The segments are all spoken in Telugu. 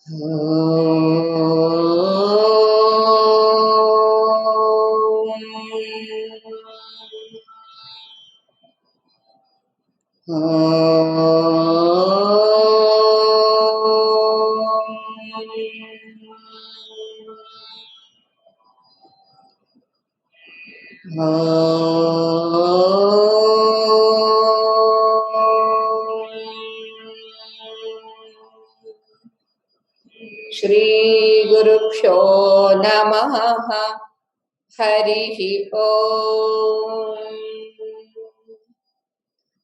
श्री गुरुभ्यो नमः। हरिः ओम्।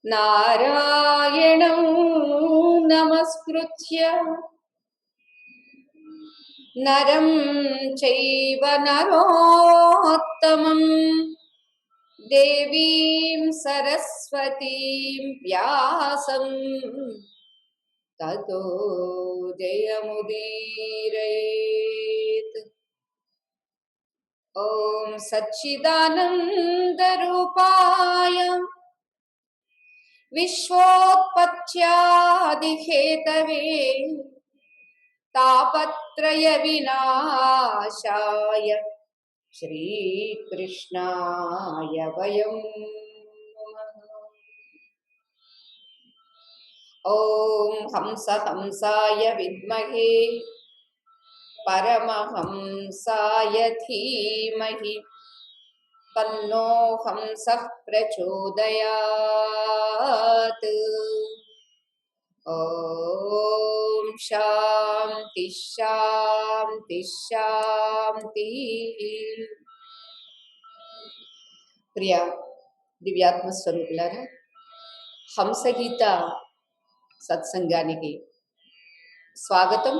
नारायणं नमस्कृत्य नरं चैव नरोत्तमं देवीं सरस्वतीं व्यासं ततो जयमुदीरयेत्। ॐ सच्चिदानन्दरूपाय विश्वोत्पत्त्यादिहेतवे तापत्रय विनाशाय श्रीकृष्णाय वयं नमः। ॐ हंस हंसाय विद्महे परमहंसाय धीमहि तन्नो हंसः प्रचोदयात्। ॐ शान्ति शान्ति शान्तिः। ప్రియ దివ్యాత్మ స్వరూపులారా, హంసగీత సత్సంగానికి స్వాగతం.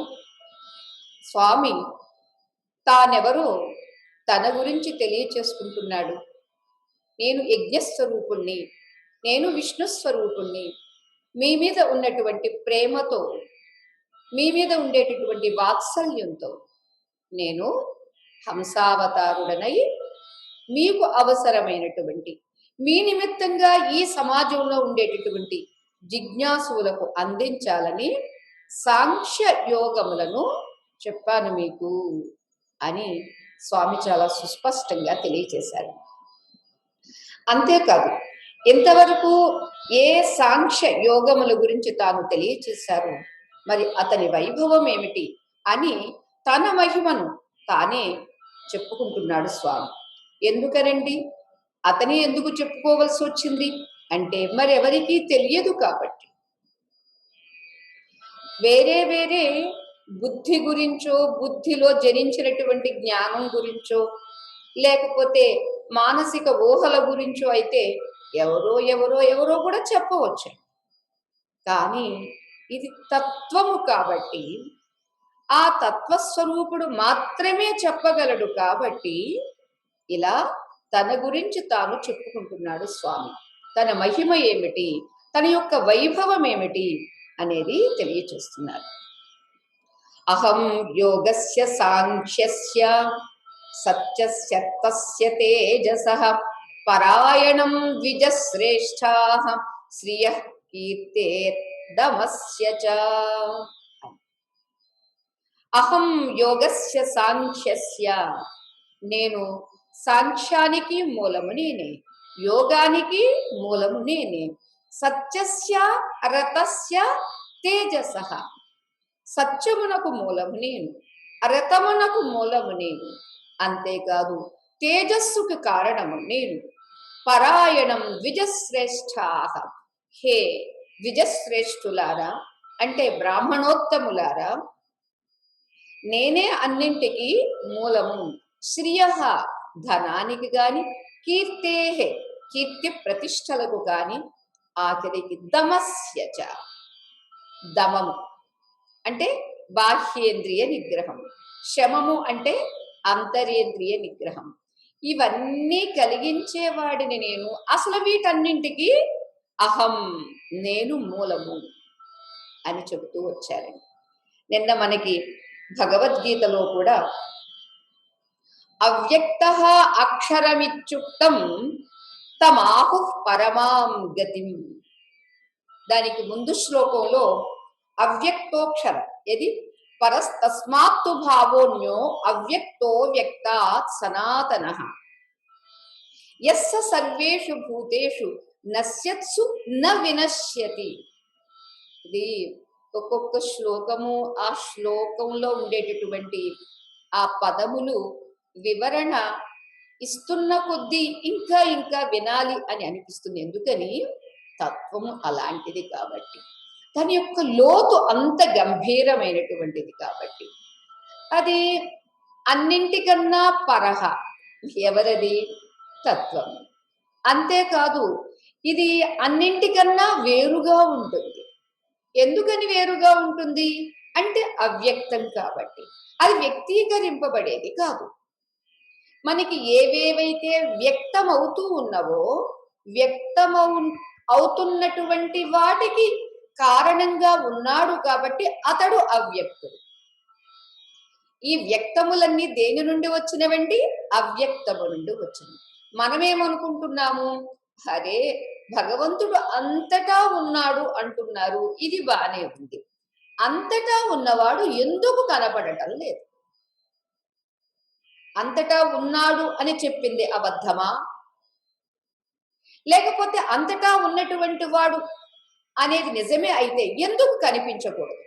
స్వామి తానెవరో తన గురించి తెలియచేసుకుంటున్నాడు. నేను యజ్ఞస్వరూపుణ్ణి, నేను విష్ణుస్వరూపుణ్ణి. మీ మీద ఉన్నటువంటి ప్రేమతో, మీ మీద ఉండేటటువంటి వాత్సల్యంతో నేను హంసావతారుడనై మీకు అవసరమైనటువంటి, మీ నిమిత్తంగా ఈ సమాజంలో ఉండేటటువంటి జిజ్ఞాసువులకు అందించాలని సాంఖ్య యోగములను చెప్పాను మీకు అని స్వామి చాలా సుస్పష్టంగా తెలియచేశారు. అంతేకాదు, ఇంతవరకు ఏ సాంఖ్య యోగముల గురించి తాను తెలియచేశారు, మరి అతని వైభవం ఏమిటి అని తన మహిమను తానే చెప్పుకుంటున్నాడు స్వామి. ఎందుకనండి అతనే ఎందుకు చెప్పుకోవలసి వచ్చింది అంటే, మరెవరికీ తెలియదు కాబట్టి. వేరే వేరే బుద్ధి గురించో, బుద్ధిలో జనించినటువంటి జ్ఞానం గురించో, లేకపోతే మానసిక ఊహల గురించో అయితే ఎవరో ఎవరో ఎవరో కూడా చెప్పవచ్చు. కానీ ఇది తత్వము కాబట్టి ఆ తత్వస్వరూపుడు మాత్రమే చెప్పగలడు. కాబట్టి ఇలా తన గురించి తాను చెప్పుకుంటున్నాడు స్వామి. తన మహిమ ఏమిటి, తన యొక్క వైభవం ఏమిటి అనేది తెలియచేస్తున్నారు. అహం యోగస్య సాంఖ్యస్య సత్యస్య తస్య తేజసః పరాయణం ద్విజశ్రేష్ఠాః శ్రియః కీర్తేర్దమస్య చ. అహం యోగస్య సాంఖ్యస్య, నేను సాంఖ్యానికి మూలము నేనే, యోగానికి మూలము నేనే. సత్యస్య రతస్య తేజసః, సత్యమునకు మూలము నేను, రతమునకు మూలము నేను. అంతేకాదు తేజస్సుకు కారణము నేను. పరాయణం ద్విజశ్రేష్ఠాః, హే ద్విజశ్రేష్ఠులారా అంటే బ్రాహ్మణోత్తములారా, నేనే అన్నింటికి మూలము. శ్రియః, ధనానికి గాని, కీర్తేః, కీర్తి ప్రతిష్టలకు గాని, ఆఖరికి దమస్య చ, దమము అంటే బాహ్యేంద్రియ నిగ్రహం, శమము అంటే అంతరేంద్రియ నిగ్రహం. ఇవన్నీ కలిగించేవాడిని నేను. అసలు వీటన్నింటికి అహం, నేను మూలము అని చెబుతూ వచ్చారండి. నిన్న మనకి భగవద్గీతలో కూడా అవ్యక్తః అక్షరమిత్యుక్తం తమాహుః పరమాం గతిం, దానికి ముందు శ్లోకంలో అవ్యక్తోక్షర, ఇది పరస్తస్మాత్తు భావోన్యో అవ్యక్తో వ్యక్తాత్ సనాతనః యస్స సర్వేషు భూతేషు నశ్యత్సు న వినశ్యతి. ఇది ఒక్కొక్క శ్లోకము, ఆ శ్లోకంలో ఉండేటటువంటి ఆ పదములు వివరణ ఇస్తున్న కొద్దీ ఇంకా ఇంకా వినాలి అని అనిపిస్తుంది. ఎందుకని తత్వము అలాంటిది కాబట్టి, దాని యొక్క లోతు అంత గంభీరమైనటువంటిది కాబట్టి. అది అన్నింటికన్నా పరహ ఎవరది? తత్వం. అంతేకాదు ఇది అన్నింటికన్నా వేరుగా ఉంటుంది. ఎందుకని వేరుగా ఉంటుంది అంటే అవ్యక్తం కాబట్టి. అది వ్యక్తీకరింపబడేది కాదు. మనకి ఏవేవైతే వ్యక్తమవుతూ ఉన్నవో, అవుతున్నటువంటి వాటికి కారణంగా ఉన్నాడు కాబట్టి అతడు అవ్యక్తుడు. ఈ వ్యక్తములన్నీ దేని నుండి వచ్చినవండి? అవ్యక్తము నుండి వచ్చినవి. మనమేమనుకుంటున్నాము, అరే భగవంతుడు అంతటా ఉన్నాడు అంటున్నారు, ఇది బానే ఉంది. అంతటా ఉన్నవాడు ఎందుకు కనపడటం లేదు? అంతటా ఉన్నాడు అని చెప్పింది అబద్ధమా? లేకపోతే అంతటా ఉన్నటువంటి వాడు అనేది నిజమే అయితే ఎందుకు కనిపించకూడదు?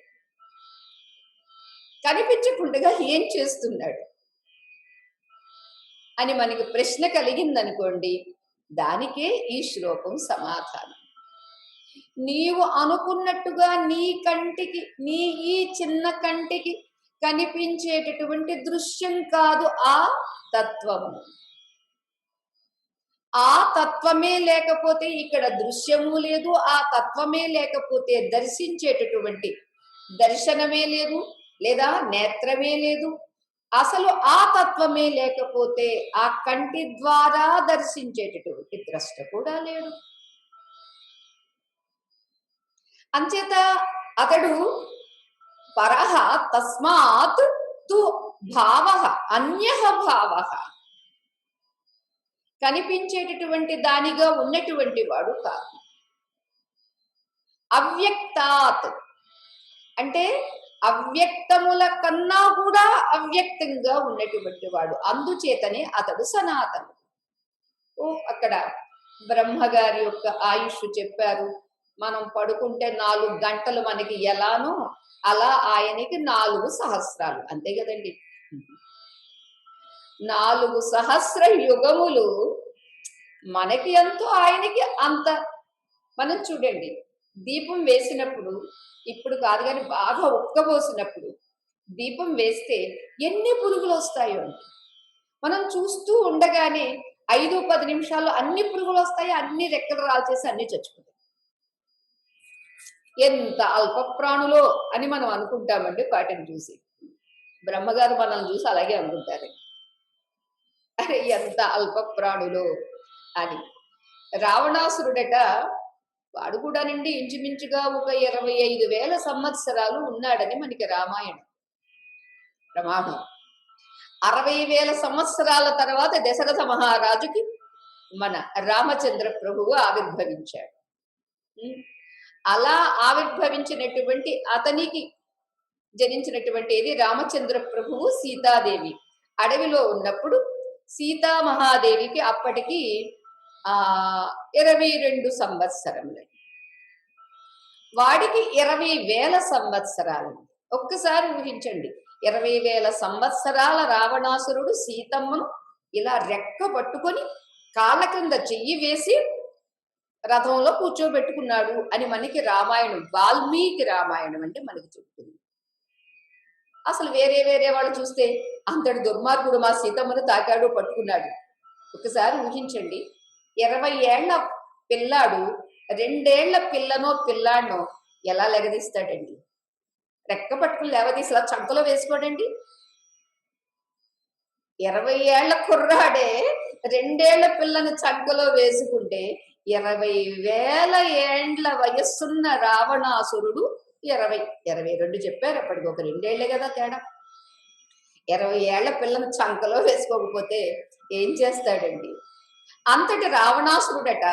కనిపించకుండా ఏం చేస్తున్నాడు అని మనకి ప్రశ్న కలిగిందనుకోండి, దానికే ఈ శ్లోకం సమాధానం. నీవు అనుకున్నట్టుగా నీ కంటికి, నీ ఈ చిన్న కంటికి కనిపించేటటువంటి దృశ్యం కాదు ఆ తత్వము. ఆ తత్వమే లేకపోతే ఇక్కడ దృశ్యము లేదు, ఆ తత్వమే లేకపోతే దర్శించేటటువంటి దర్శనమే లేదు, లేదా నేత్రమే లేదు. అసలు ఆ తత్వమే లేకపోతే ఆ కంటి ద్వారా దర్శించేటటువంటి ద్రష్ట కూడా లేడు. అంచేత అతడు పరహ తస్మాత్ తు భావః అన్యః భావః, కనిపించేటటువంటి దానిగా ఉన్నటువంటి వాడు కాదు. అవ్యక్తాత్ అంటే అవ్యక్తముల కన్నా కూడా అవ్యక్తంగా ఉన్నటువంటి వాడు. అందుచేతనే అతడు సనాతనుడు. అక్కడ బ్రహ్మగారి యొక్క ఆయుష్ చెప్పారు. మనం పడుకుంటే 4 గంటలు మనకి ఎలానో అలా ఆయనకి 4 సహస్రాలు, అంతే కదండి. 4 సహస్ర యుగములు మనకి ఎంతో, ఆయనకి అంత. మనం చూడండి, దీపం వేసినప్పుడు, ఇప్పుడు కాదు కానీ బాగా ఉక్కబోసినప్పుడు దీపం వేస్తే ఎన్ని పురుగులు వస్తాయో అండి. మనం చూస్తూ ఉండగానే 5-10 నిమిషాల్లో అన్ని పురుగులు వస్తాయి, అన్ని రెక్కలు రాల్చేసి అన్ని చచ్చిపోతాయి. ఎంత అల్ప ప్రాణులో అని మనం అనుకుంటామండి వాటిని చూసి. బ్రహ్మగారు మనల్ని చూసి అలాగే అనుకుంటారు, అరే ఎంత అల్ప ప్రాణులో అని. రావణాసురుడట, వాడు కూడా నుండి ఇంచుమించుగా ఒక 25,000 సంవత్సరాలు ఉన్నాడని మనకి రామాయణం ప్రమాణం. 60,000 సంవత్సరాల తర్వాత దశరథ మహారాజుకి మన రామచంద్ర ప్రభువు ఆవిర్భవించాడు. అలా ఆవిర్భవించినటువంటి అతనికి జనించినటువంటి ఇది రామచంద్ర ప్రభువు సీతాదేవి అడవిలో ఉన్నప్పుడు సీతామహాదేవికి అప్పటికి 22 సంవత్సరములు, వాడికి 20,000 సంవత్సరాలు. ఒక్కసారి ఊహించండి, 20,000 సంవత్సరాల రావణాసురుడు సీతమ్మను ఇలా రెక్క పట్టుకొని కాళ్ళ కింద చెయ్యి వేసి రథంలో కూర్చోబెట్టుకున్నాడు అని మనకి రామాయణం, వాల్మీకి రామాయణం అంటే మనకి చెప్తుంది. అసలు వేరే వేరే వాళ్ళు చూస్తే అంతటి దుర్మార్గుడు మా సీతమ్మను తాకాడు, పట్టుకున్నాడు. ఒకసారి ఊహించండి, 20 ఏళ్ల పిల్లాడు 2 ఏళ్ల పిల్లనో పిల్లాడినో ఎలా లెగదీస్తాడండి? రెక్క పట్టుకుని లేవదీసి ఇలా చంకలో వేసుకోడండి. 20 ఏళ్ల కుర్రాడే 2 ఏళ్ల పిల్లను చంకలో వేసుకుంటే 20,000 ఏండ్ల వయస్సున్న రావణాసురుడు 22 చెప్పారు. అప్పటికి ఒక 2 ఏళ్లే కదా తేడా. 20 ఏళ్ల పిల్లను చంకలో వేసుకోకపోతే ఏం చేస్తాడండి? అంతటి రావణాసురుడట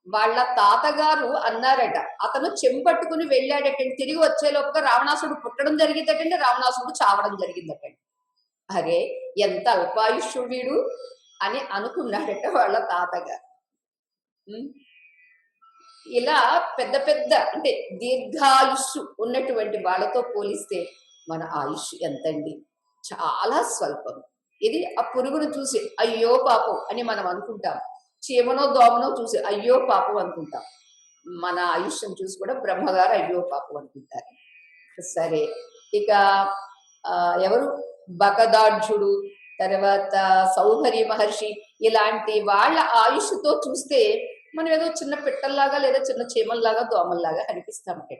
వాళ్ళ తాతగారు అన్నారట, అతను చెంపట్టుకుని వెళ్ళాడటండి, తిరిగి వచ్చే లోపుగా రావణాసుడు పుట్టడం జరిగిందటండి, రావణాసుడు చావడం జరిగిందటండి. అరే ఎంత అల్పాయుష్యుడు వీడు అని అనుకున్నాడట వాళ్ళ తాతగారు. ఉమ్, ఇలా పెద్ద పెద్ద అంటే దీర్ఘాయుష్షు ఉన్నటువంటి వాళ్ళతో పోలిస్తే మన ఆయుష్ ఎంతండి, చాలా స్వల్పం. ఇది ఆ పురుగును చూసి అయ్యో పాపం అని మనం అనుకుంటాం, చీమనో దోమనో చూసి అయ్యో పాపం అనుకుంటాం. మన ఆయుష్యం చూసి కూడా బ్రహ్మగారు అయ్యో పాపం అనుకుంటారు. సరే, ఇక ఎవరు బకదాఢ్యుడు, తర్వాత సౌభరి మహర్షి, ఇలాంటి వాళ్ళ ఆయుష్తో చూస్తే మనం ఏదో చిన్న పిట్టల్లాగా లేదా చిన్న చీమల్లాగా దోమల్లాగా అనిపిస్తామంటే,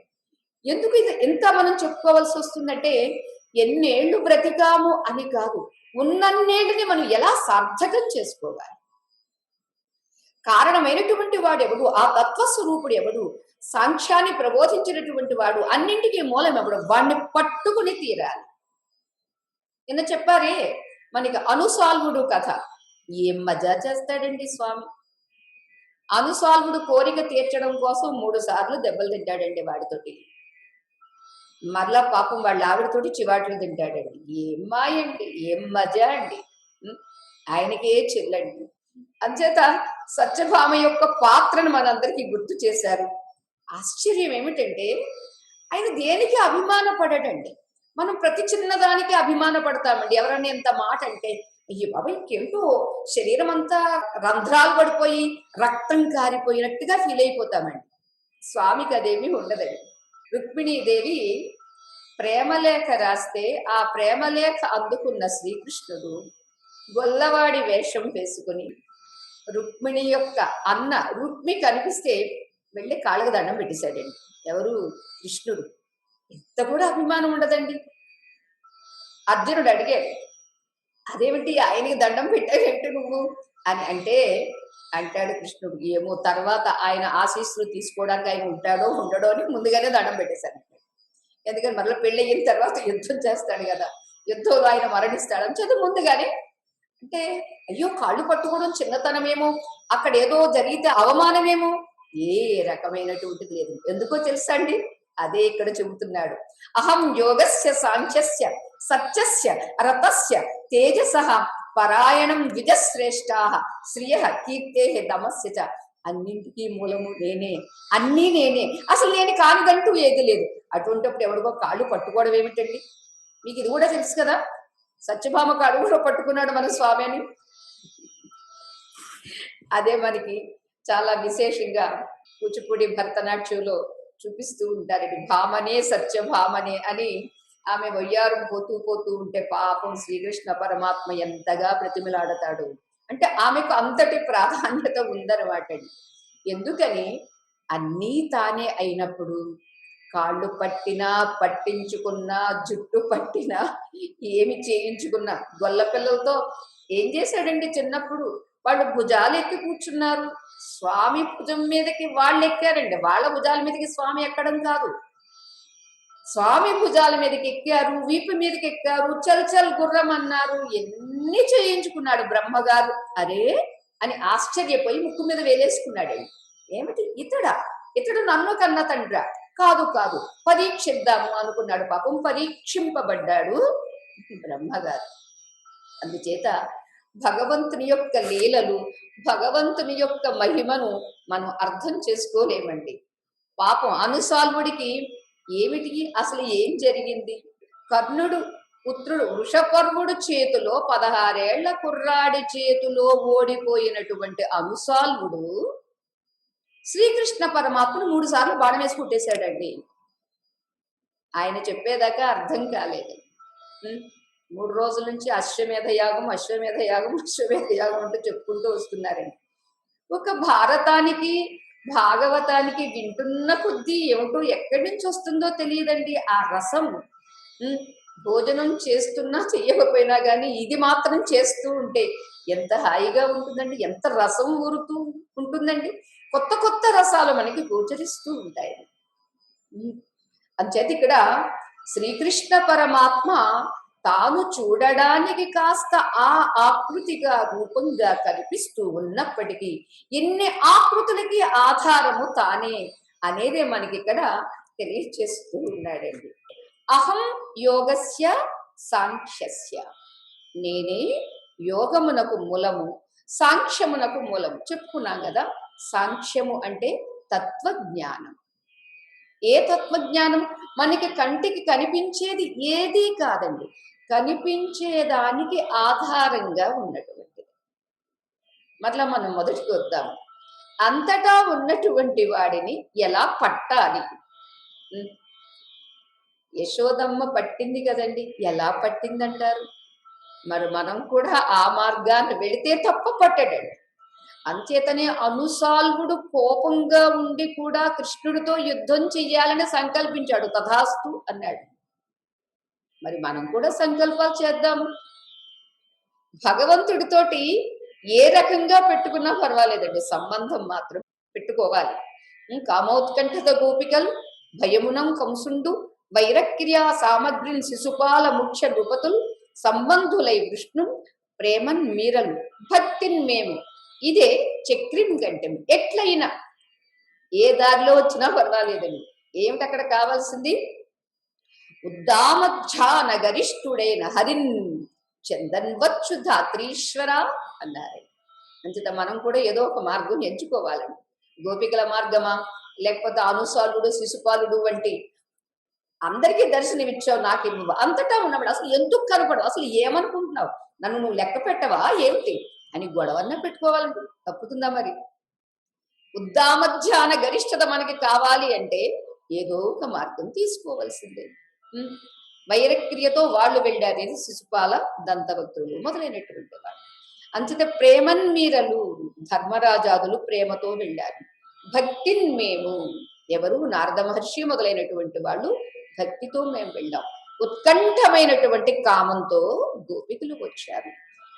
ఎందుకు ఇది ఇంత మనం చెప్పుకోవాల్సి వస్తుందంటే, ఎన్నేళ్లు బ్రతికాము అని కాదు, ఉన్నన్నేళ్ళని మనం ఎలా సార్థకం చేసుకోవాలి. కారణమైనటువంటి వాడు ఎవడు, ఆ తత్వస్వరూపుడు ఎవడు, సాంఖ్యాన్ని ప్రబోధించినటువంటి వాడు, అన్నింటికీ మూలం ఎవడు, వాడిని పట్టుకుని తీరాలి. నిన్న చెప్పారే మనకి అనుసాల్వుడు కథ, ఏం మజా చేస్తాడండి స్వామి. అనుసాల్వుడు కోరిక తీర్చడం కోసం 3 సార్లు దెబ్బలు తింటాడండి వాడితోటి. మరలా పాపం వాళ్ళ ఆవిడతోటి చివాట్లు తింటాడండి. ఏం మాయండి, ఏం మజా అండి. ఆయనకే చెల్లండి. అంచేత సత్యభామ యొక్క పాత్రను మనందరికీ గుర్తు చేశారు. ఆశ్చర్యం ఏమిటంటే, ఆయన దేనికి అభిమానపడడండి. మనం ప్రతి చిన్నదానికి అభిమాన పడతామండి. ఎవరన్నా ఎంత మాట అంటే, అయ్యి బాబా ఇంకేంటో శరీరం అంతా రంధ్రాలు పడిపోయి రక్తం కారిపోయినట్టుగా ఫీల్ అయిపోతామండి. స్వామికి అదేమీ ఉండదండి. రుక్మిణీదేవి ప్రేమలేఖ రాస్తే ఆ ప్రేమలేఖ అందుకున్న శ్రీకృష్ణుడు గొల్లవాడి వేషం వేసుకుని రుక్మిణి యొక్క అన్న రుక్మి కనిపిస్తే వెళ్ళి కాళ్ళకు దండం పెట్టేశాడండి. ఎవరు? కృష్ణుడు. ఎంత కూడా అభిమానం ఉండదండి. అర్జునుడు అడిగాడు, అదేమిటి ఆయనకి దండం పెట్టావేంటి నువ్వు అని అంటే, అంటాడు కృష్ణుడు, ఏమో తర్వాత ఆయన ఆశీస్సులు తీసుకోవడానికి ఆయన ఉంటాడో ఉండడో అని ముందుగానే దండం పెట్టేశాను. ఎందుకని మరలా పెళ్ళి అయిన తర్వాత యుద్ధం చేస్తాడు కదా, యుద్ధంలో ఆయన మరణిస్తాడని చదువు ముందుగానే. అంటే అయ్యో కాళ్ళు పట్టుకోవడం చిన్నతనమేమో, అక్కడ ఏదో జరిగితే అవమానమేమో, ఏ రకమైనటువంటిది లేదు. ఎందుకో తెలుసా అండి, అదే ఇక్కడ చెబుతున్నాడు. అహం యోగస్య సాంఖ్యస్య సత్యస్య రతస్య తేజసః పరాయణం ద్విజశ్రేష్ఠాః శ్రియ కీర్తే దమస్య చ. అన్నింటికీ మూలము నేనే, అన్నీ నేనే, అసలు నేను కానిదంటూ ఏది లేదు. అటువంటిప్పుడు ఎవరికో కాళ్ళు పట్టుకోవడం ఏమిటండి? మీకు ఇది కూడా తెలుసు కదా, సత్యభామ కాళ్ళు కూడా పట్టుకున్నాడు మన స్వామి అని. అదే మనకి చాలా విశేషంగా కూచిపూడి భరతనాట్యంలో చూపిస్తూ ఉంటారండి. భామనే సత్యభామనే అని ఆమె వయ్యారం పోతూ పోతూ ఉంటే పాపం శ్రీకృష్ణ పరమాత్మ ఎంతగా ప్రతిమలాడతాడు అంటే ఆమెకు అంతటి ప్రాధాన్యత ఉందన్నమాట. ఎందుకని అన్నీ తానే అయినప్పుడు కాళ్ళు పట్టినా పట్టించుకున్నా జుట్టు పట్టినా ఏమి చేయించుకున్నా, గొల్ల పిల్లలతో ఏం చేశాడండి చిన్నప్పుడు, వాళ్ళు భుజాలు ఎక్కి కూర్చున్నారు, స్వామి భుజం మీదకి వాళ్ళు ఎక్కారండి. వాళ్ళ భుజాల మీదకి స్వామి ఎక్కడం కాదు, స్వామి భుజాల మీదకి ఎక్కారు, వీపు మీదకి ఎక్కారు, చల్ చల్ గుర్రం అన్నారు, ఎన్ని చేయించుకున్నాడు బ్రహ్మగారు. అరే అని ఆశ్చర్యపోయి ముక్కు మీద వేలేసుకున్నాడండి. ఏమిటి ఇతడా, ఇతడు నన్ను కన్న తండ్రా? కాదు కాదు, పరీక్షిద్దాము అనుకున్నాడు. పాపం పరీక్షింపబడ్డాడు బ్రహ్మగారు. అందుచేత భగవంతుని యొక్క లీలలు, భగవంతుని యొక్క మహిమను మనం అర్థం చేసుకోలేమండి. పాపం అనుసాల్వుడికి ఏమిటి అసలు ఏం జరిగింది? కర్ణుడు పుత్రుడు వృషపర్వుడు చేతిలో 16 ఏళ్ల కుర్రాడి చేతిలో ఓడిపోయినటువంటి అనుసాల్వుడు శ్రీకృష్ణ పరమాత్మను 3 సార్లు బాణం వేసి కుట్టేశాడండి. ఆయన చెప్పేదాకా అర్థం కాలేదు. 3 రోజుల నుంచి అశ్వమేధ యాగం అశ్వమేధ యాగం అశ్వమేధ యాగం అంటూ చెప్పుకుంటూ వస్తున్నారండి. ఒక భారతానికి భాగవతానికి వింటున్న కొద్దీ ఏమిటో ఎక్కడి నుంచి వస్తుందో తెలియదండి ఆ రసం. భోజనం చేస్తున్నా చెయ్యకపోయినా కానీ ఇది మాత్రం చేస్తూ ఉంటే ఎంత హాయిగా ఉంటుందండి, ఎంత రసం ఊరుతూ ఉంటుందండి. కొత్త కొత్త రసాలు మనకి గోచరిస్తూ ఉంటాయి. అంచేత ఇక్కడ శ్రీకృష్ణ పరమాత్మ తాను చూడడానికి కాస్త ఆ ఆకృతిగా రూపంగా కనిపిస్తూ ఉన్నప్పటికీ ఎన్ని ఆకృతులకి ఆధారము తానే అనేదే మనకి ఇక్కడ తెలియచేస్తూ ఉన్నాడండి. అహం యోగస్య సాంఖ్యస్య, నేనే యోగమునకు మూలము, సాంఖ్యమునకు మూలము. చెప్పుకున్నాం కదా, సాంఖ్యము అంటే తత్వజ్ఞానం. ఏ తత్వజ్ఞానం? మనకి కంటికి కనిపించేది ఏదీ కాదండి, కనిపించేదానికి ఆధారంగా ఉన్నటువంటిది. మరలా మనం మొదటికి వద్దాము. అంతటా ఉన్నటువంటి వాడిని ఎలా పట్టాలి? యశోదమ్మ పట్టింది కదండి, ఎలా పట్టిందంటారు? మరి మనం కూడా ఆ మార్గాన్ని వెళితే తప్ప పట్టడండి. అంచేతనే అనుసాల్వుడు కోపంగా ఉండి కూడా కృష్ణుడితో యుద్ధం చెయ్యాలని సంకల్పించాడు. తథాస్తు అన్నాడు. మరి మనం కూడా సంకల్పాలు చేద్దాము. భగవంతుడితోటి ఏ రకంగా పెట్టుకున్నా పర్వాలేదండి, సంబంధం మాత్రం పెట్టుకోవాలి. కామోత్కంఠత గోపికలు భయమునం కంసుండు వైరక్రియా సామగ్రిని శిశుపాల ముఖ్య నృపతులు సంబంధులై విష్ణు ప్రేమన్ మీరలు భక్తిన్ మేము ఇదే చక్రిన్ గంటెం. ఎట్లయినా ఏ దారిలో వచ్చినా పర్వాలేదండి. ఏమిటి అక్కడ కావాల్సింది? ఉద్దామధ్యాన గరిష్ఠుడైన హరిన్ చందన్వచ్చు ధాత్రీశ్వర అన్నారు. అంచేత మనం కూడా ఏదో ఒక మార్గం ఎంచుకోవాలండి. గోపికల మార్గమా, లేకపోతే అనుసాలుడు శిశుపాలుడు వంటి అందరికీ దర్శనమిచ్చావు, నాకు అంతటా ఉన్నవాడు అసలు ఎందుకు కనపడవు, అసలు ఏమనుకుంటున్నావు, నన్ను నువ్వు లెక్క పెట్టవా ఏమిటి అని గొడవన్న పెట్టుకోవాలంటే తప్పుతుందా? మరి ఉద్దామధ్యాన గరిష్టత మనకి కావాలి అంటే ఏదో ఒక మార్గం తీసుకోవాల్సిందే. వైరక్రియతో వాళ్ళు వెళ్ళారు, శిశుపాల దంతభక్తులు మొదలైనటువంటి వాళ్ళు. అంచేత ప్రేమన్ మీరలు, ధర్మరాజాదులు ప్రేమతో వెళ్ళారు. భక్తిన్ మేము, ఎవరు? నారద మహర్షి మొదలైనటువంటి వాళ్ళు భక్తితో మేము వెళ్ళాం. ఉత్కంఠమైనటువంటి కామంతో గోపికలు వచ్చారు.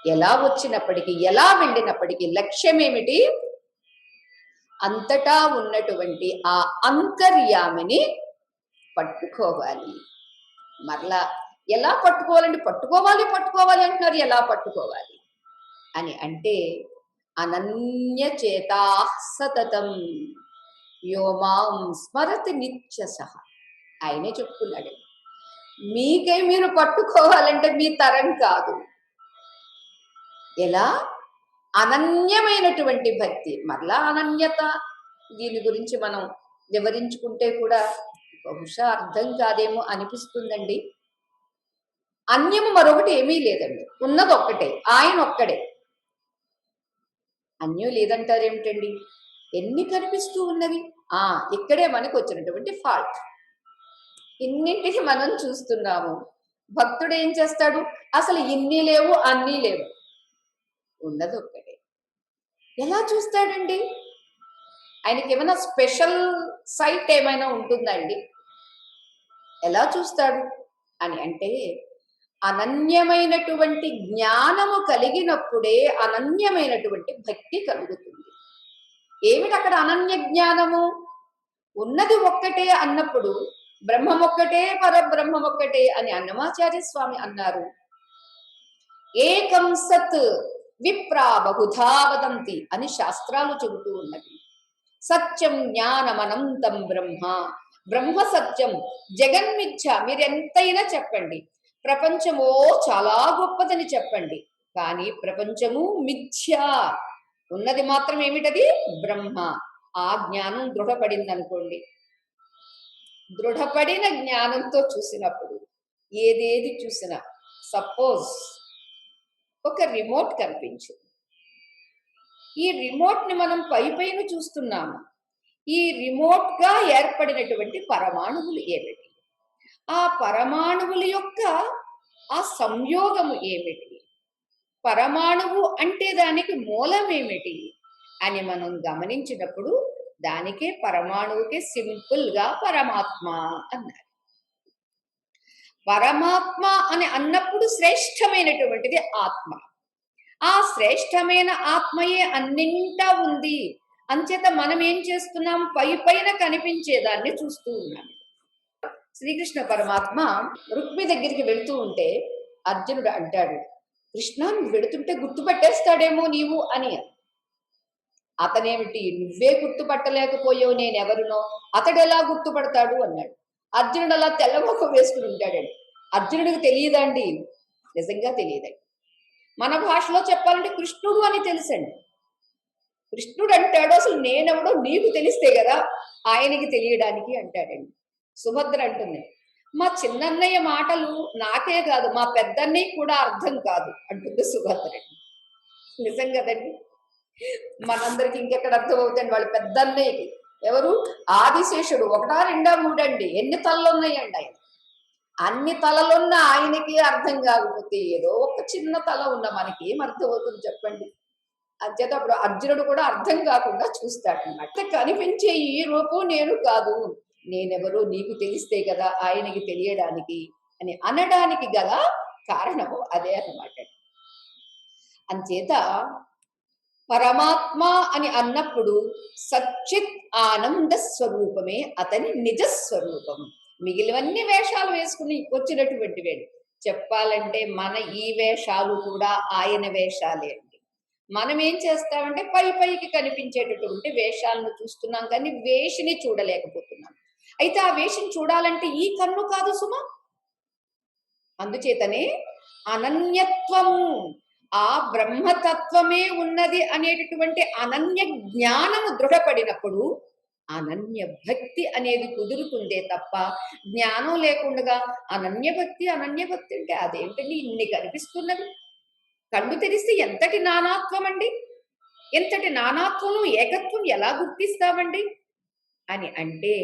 ఎలా వచ్చినప్పటికీ, ఎలా వెళ్ళినప్పటికీ లక్ష్యం ఏమిటి? అంతటా ఉన్నటువంటి ఆ అంతర్యామిని పట్టుకోవాలి. మరలా ఎలా పట్టుకోవాలండి? పట్టుకోవాలి పట్టుకోవాలి అంటున్నారు, ఎలా పట్టుకోవాలి అని అంటే అనన్య చేతా సతతం యో మాం స్మరతి నిత్యసహ. ఆయనే చెప్పుకున్నాడు. మీకై మీరు పట్టుకోవాలంటే మీ తరం కాదు. ఎలా? అనన్యమైనటువంటి భక్తి. మరలా అనన్యత, దీని గురించి మనం వివరించుకుంటే కూడా బహుశా అర్థం కాదేమో అనిపిస్తుందండి. అన్యము మరొకటి ఏమీ లేదండి, ఉన్నది ఒక్కటే, ఆయన ఒక్కడే. అన్యం లేదంటారేమిటండి? ఎన్ని కనిపిస్తూ ఉన్నవి. ఇక్కడే మనకు వచ్చినటువంటి ఫాల్ట్. ఇన్నింటిని మనం చూస్తున్నాము. భక్తుడు ఏం చేస్తాడు? అసలు ఇన్ని లేవు అన్నీ లేవు, ఉన్నది ఒక్కటే. ఎలా చూస్తాడండి? ఆయనకి ఏమైనా స్పెషల్ సైట్ ఏమైనా ఉంటుందండి? ఎలా చూస్తాడు అని అంటే అనన్యమైనటువంటి జ్ఞానము కలిగినప్పుడే అనన్యమైనటువంటి భక్తి కలుగుతుంది. ఏమిటి అక్కడ అనన్య జ్ఞానము? ఉన్నది ఒక్కటే అన్నప్పుడు బ్రహ్మమొక్కటే పరబ్రహ్మమొక్కటే అని అన్నమాచార్య స్వామి అన్నారు. ఏకం సత్ విప్రా బహుధా వదంతి అని శాస్త్రాలు చెబుతూ ఉన్నది. సత్యం జ్ఞానమనంతం బ్రహ్మ, బ్రహ్మ సత్యం జగన్మిథ్య. మీరెంతైనా చెప్పండి, ప్రపంచమో చాలా గొప్పదని చెప్పండి, కానీ ప్రపంచము మిథ్య, ఉన్నది మాత్రం ఏమిటది? బ్రహ్మ. ఆ జ్ఞానం దృఢపడింది అనుకోండి. దృఢపడిన జ్ఞానంతో చూసినప్పుడు ఏదేది చూసినా, సపోజ్ ఒక రిమోట్ కనిపించింది. ఈ రిమోట్ ని మనం పైన చూస్తున్నాము. ఈ రిమోట్ గా ఏర్పడినటువంటి పరమాణువులు ఏమిటి? ఆ పరమాణువుల యొక్క ఆ సంయోగము ఏమిటి? పరమాణువు అంటే దానికి మూలం ఏమిటి అని మనం గమనించినప్పుడు దానికే పరమాణువుకే సింపుల్ గా పరమాత్మ అన్నారు. పరమాత్మ అని అన్నప్పుడు శ్రేష్టమైనటువంటిది ఆత్మ. ఆ శ్రేష్టమైన ఆత్మయే అన్నింటా ఉంది. అంచేత మనం ఏం చేస్తున్నాం? పైన కనిపించేదాన్ని చూస్తూ ఉన్నాం. శ్రీకృష్ణ పరమాత్మ రుక్మి దగ్గరికి వెళ్తూ ఉంటే అర్జునుడు అంటాడు, కృష్ణ నువ్వు వెడుతుంటే గుర్తుపట్టేస్తాడేమో నీవు అని. అతనేమిటి, నువ్వే గుర్తుపట్టలేకపోయావు నేనెవరునో, అతడెలా గుర్తుపడతాడు అన్నాడు. అర్జునుడు అలా తెల్లముఖం వేసుకుని ఉంటాడండి. అర్జునుడికి తెలియదండి, నిజంగా తెలియదండి. మన భాషలో చెప్పాలంటే కృష్ణుడు అని తెలుసండి. కృష్ణుడు అంటాడు, అసలు నేనెవడో నీకు తెలిస్తే కదా ఆయనకి తెలియడానికి అంటాడండి. సుభద్ర అంటుంది, మా చిన్నన్నయ్య మాటలు నాకే కాదు మా పెద్దన్నయ్య కూడా అర్థం కాదు అంటుంది సుభద్ర. నిజం కదండి, మనందరికి ఇంకెక్కడ అర్థం అవుతాయండి వాళ్ళ పెద్దన్నయ్యకి. ఎవరు, ఆదిశేషుడు. ఒకటా రెండా మూడండి, ఎన్ని తలలు ఉన్నాయండి ఆయన. అన్ని తలలున్న ఆయనకి అర్థం కాకపోతే ఏదో ఒక చిన్న తల ఉన్న మనకి ఏం అర్థం అవుతుంది చెప్పండి. అంచేత అప్పుడు అర్జునుడు కూడా అర్థం కాకుండా చూస్తాడనమాట. కనిపించే ఈ రూపం నేను కాదు, నేనెవరో నీకు తెలిస్తే కదా ఆయనకి తెలియడానికి అని అనడానికి గల కారణము అదే అన్నమాట. అంచేత పరమాత్మ అని అన్నప్పుడు సచ్చిత్ ఆనంద స్వరూపమే అతని నిజస్వరూపం. మిగిలివన్నీ వేషాలు వేసుకుని వచ్చినటువంటి వేడు. చెప్పాలంటే మన ఈ వేషాలు కూడా ఆయన వేషాలే అండి. మనం ఏం చేస్తామంటే పైకి కనిపించేటటువంటి వేషాలను చూస్తున్నాం కానీ వేషిని చూడలేకపోతున్నాం. అయితే ఆ వేషిని చూడాలంటే ఈ కన్ను కాదు సుమా. అందుచేతనే అనన్యత్వము, ఆ బ్రహ్మతత్వమే ఉన్నది అనేటటువంటి అనన్య జ్ఞానము దృఢపడినప్పుడు అనన్య భక్తి అనేది కుదురుతుందే తప్ప జ్ఞానం లేకుండా అనన్య భక్తి అంటే అదేంటండి ఇన్ని కనిపిస్తున్నది. కళ్ళు తెరిస్తే ఎంతటి నానాత్వం అండి, ఎంతటి నానాత్వం ఏకత్వం ఎలా గుర్తిస్తామండి అని అంటే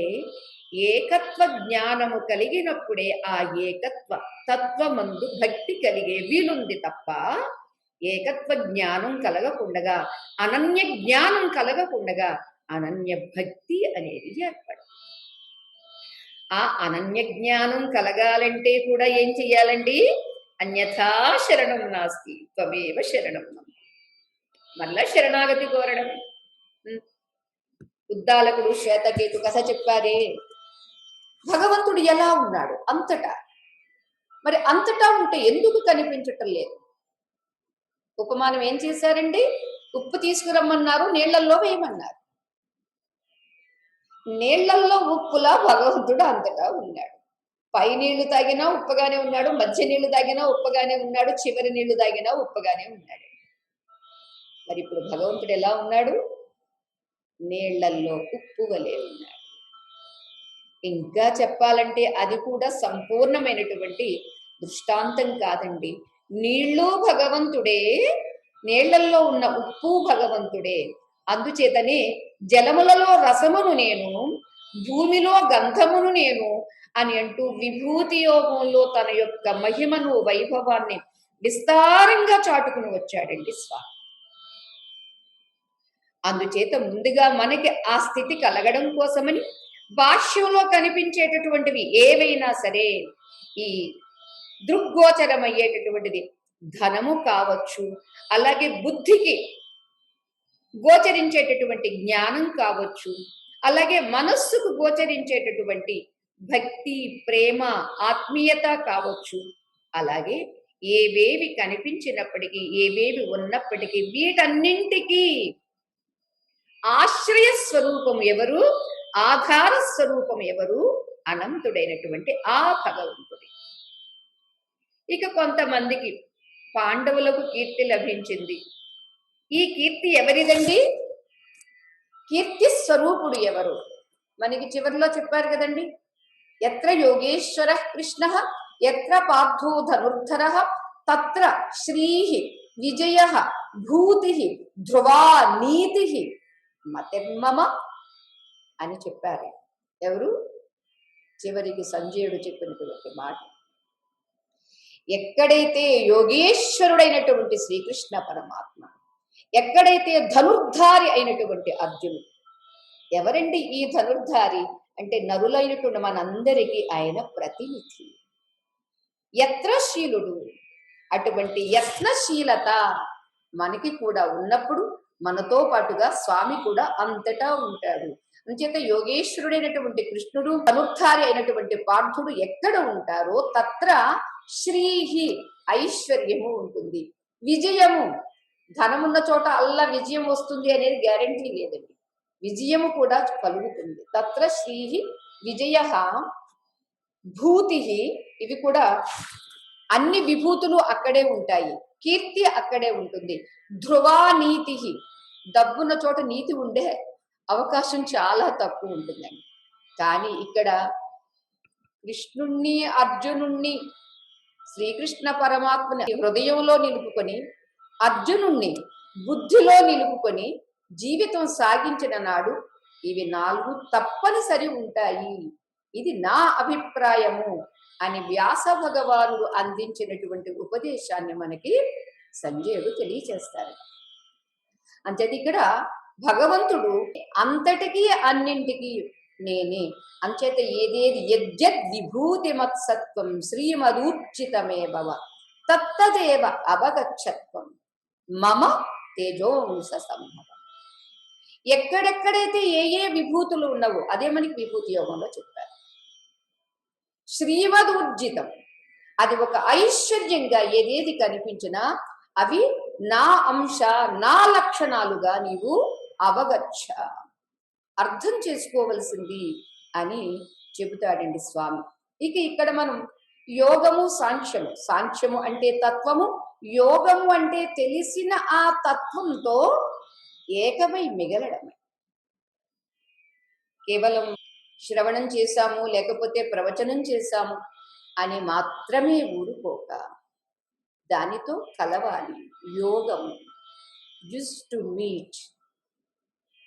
ఏకత్వ జ్ఞానము కలిగినప్పుడే ఆ ఏకత్వ తత్వమందు భక్తి కలిగే వీలుంది తప్ప ఏకత్వ జ్ఞానం కలగకుండగా, అనన్య జ్ఞానం కలగకుండగా అనన్య భక్తి అనేది ఏర్పడదు. ఆ అనన్య జ్ఞానం కలగాలంటే కూడా ఏం చెయ్యాలండి, అన్యథా శరణం నాస్తి త్వమేవ శరణం. మళ్ళా శరణాగతి కోరడం. ఉద్దాలకుడు శ్వేతకేతు కథ చెప్పారే, భగవంతుడు ఎలా ఉన్నాడు అంతటా, మరి అంతటా ఉంటే ఎందుకు కనిపించటం లేదు? ఉపమానం ఏం చేశారండి, ఉప్పు తీసుకురమ్మన్నారు, నీళ్లల్లో వేయమన్నారు. నీళ్లల్లో ఉప్పులా భగవంతుడు అంతటా ఉన్నాడు. పై నీళ్లు తాగినా ఉప్పగానే ఉన్నాడు, మధ్య నీళ్లు తాగినా ఉప్పగానే ఉన్నాడు, చివరి నీళ్లు తాగినా ఉప్పగానే ఉన్నాడు. మరి ఇప్పుడు భగవంతుడు ఎలా ఉన్నాడు, నీళ్లల్లో ఉప్పు వలె ఉన్నాడు. ఇంకా చెప్పాలంటే అది కూడా సంపూర్ణమైనటువంటి దృష్టాంతం కాదండి. నీళ్లు భగవంతుడే, నీళ్లల్లో ఉన్న ఉప్పు భగవంతుడే. అందుచేతనే జలములలో రసమును నేను, భూమిలో గంధమును నేను అని అంటూ విభూతి యోగంలో తన యొక్క మహిమను వైభవాన్ని విస్తారంగా చాటుకుని వచ్చాడండి స్వామి. అందుచేత ముందుగా మనకి ఆ స్థితి కలగడం కోసమని భాష్యంలో కనిపించేటటువంటివి ఏవైనా సరే, ఈ దృగ్గోచరమయ్యేటటువంటిది ధనము కావచ్చు, అలాగే బుద్ధికి గోచరించేటటువంటి జ్ఞానం కావచ్చు, అలాగే మనస్సుకు గోచరించేటటువంటి భక్తి, ప్రేమ, ఆత్మీయత కావచ్చు, అలాగే ఏవేవి కనిపించినప్పటికీ, ఏవేవి ఉన్నప్పటికీ వీటన్నింటికీ ఆశ్రయ స్వరూపం ఎవరు, ఆధార స్వరూపం ఎవరు, అనంతుడైనటువంటి ఆ భగవంతుడి. ఇక కొంతమందికి పాండవులకు కీర్తి లభించింది. ఈ కీర్తి ఎవరిదండి, కీర్తి స్వరూపుడు ఎవరు? మనకి చివరిలో చెప్పారు కదండి, ఎత్ర యోగేశ్వర కృష్ణ ఎత్ర పార్థో ధనుర్ధర తత్ర శ్రీ విజయ భూతి ధ్రువా నీతి మతిర్మమ అని చెప్పారు. ఎవరు? చివరికి సంజయుడు చెప్పినటువంటి మాట. ఎక్కడైతే యోగేశ్వరుడైనటువంటి శ్రీకృష్ణ పరమాత్మ, ఎక్కడైతే ధనుర్ధారి అయినటువంటి అర్జునుడు, ఎవరండి ఈ ధనుర్ధారి అంటే నరులైనటువంటి మనందరికీ ఆయన ప్రతినిధి. యత్నశీలుడు, అటువంటి యత్నశీలత మనకి కూడా ఉన్నప్పుడు మనతో పాటుగా స్వామి కూడా అంతటా ఉంటాడు. అంచేత యోగేశ్వరుడైనటువంటి కృష్ణుడు, ధనుర్ధారి అయినటువంటి పార్థుడు ఎక్కడ ఉంటారో తత్ర శ్రీహి ఐశ్వర్యము ఉంటుంది. విజయము, ధనమున్న చోట అల్లా విజయం వస్తుంది అనేది గ్యారంటీ లేదండి. విజయము కూడా కలుగుతుంది. తత్ర శ్రీహి విజయ భూతి, ఇవి కూడా అన్ని విభూతులు అక్కడే ఉంటాయి. కీర్తి అక్కడే ఉంటుంది. ధ్రువా నీతి, డబ్బున్న చోట నీతి ఉండే అవకాశం చాలా తక్కువ ఉంటుందండి. కానీ ఇక్కడ కృష్ణుణ్ణి అర్జునుణ్ణి శ్రీకృష్ణ పరమాత్మని హృదయంలో నిలుపుకొని అర్జునుణ్ణి బుద్ధిలో నిలుపుకొని జీవితం సాగించిన నాడు ఇవి 4 తప్పనిసరి ఉంటాయి. ఇది నా అభిప్రాయము అని వ్యాస భగవానుడు అందించినటువంటి ఉపదేశాన్ని మనకి సంజయుడు తెలియచేస్తారు. అంచేది ఇక్కడ భగవంతుడు అంతటికీ అన్నింటికి నేనే. అంచేత ఏదేది యజ్జద్ విభూతి మత్సత్వం శ్రీమదూర్చితమే భవ తత్తదేవ అవగచ్చత్వం మమ తేజోంస సంభవ. ఎక్కడెక్కడైతే ఏ విభూతులు ఉన్నవో అదే మనకి విభూతి యోగంలో చెప్పారు. శ్రీమదూర్జితం, అది ఒక ఐశ్వర్యంగా ఏదేది కనిపించినా అవి నా అంశ, నా లక్షణాలుగా నీవు అవగచ్చ, అర్థం చేసుకోవలసింది అని చెబుతాడండి స్వామి. ఇక ఇక్కడ మనం యోగము సాంఖ్యము, సాంఖ్యము అంటే తత్వము, యోగము అంటే తెలిసిన ఆ తత్వంతో ఏకమై మిగలడమే. కేవలం శ్రవణం చేశాము లేకపోతే ప్రవచనం చేశాము అని మాత్రమే ఊరుకోక దానితో కలవాలి. యోగము జస్ట్ టు మీట్,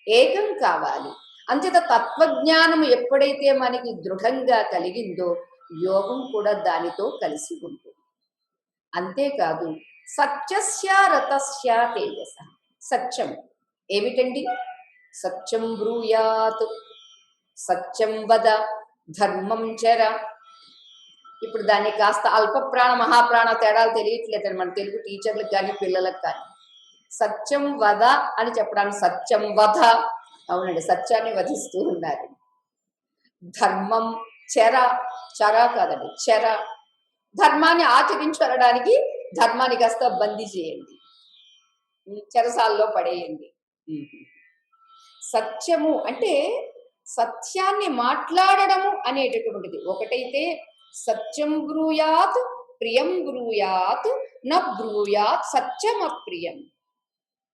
ఏకం కావాలి. అంచేత తత్వజ్ఞానం ఎప్పుడైతే మనకి దృఢంగా కలిగిందో యోగం కూడా దానితో కలిసి ఉంటుంది. అంతేకాదు సత్యస్య రతస్య తేజస, సత్యం ఏమిటండి? సత్యం బ్రూయాత్, సత్యం వద, ధర్మం చర. ఇప్పుడు దాన్ని కాస్త అల్పప్రాణ మహాప్రాణ తేడాలు తెలియట్లేదని మన తెలుగు టీచర్లకు కానీ పిల్లలకు కానీ. సత్యం వద అని చెప్పడానికి సత్యం వధ, అవునండి సత్యాన్ని వధిస్తూ ఉన్నారు. ధర్మం చర, చర కాదండి చర, ధర్మాన్ని ఆచరించడానికి ధర్మాన్ని కాస్త బందీ చేయండి, చెరసాల్లో పడేయండి. సత్యము అంటే సత్యాన్ని మాట్లాడడము అనేటటువంటిది ఒకటైతే సత్యం బ్రూయాత్ ప్రియం బ్రూయాత్ న బ్రూయాత్ సత్యమప్రియం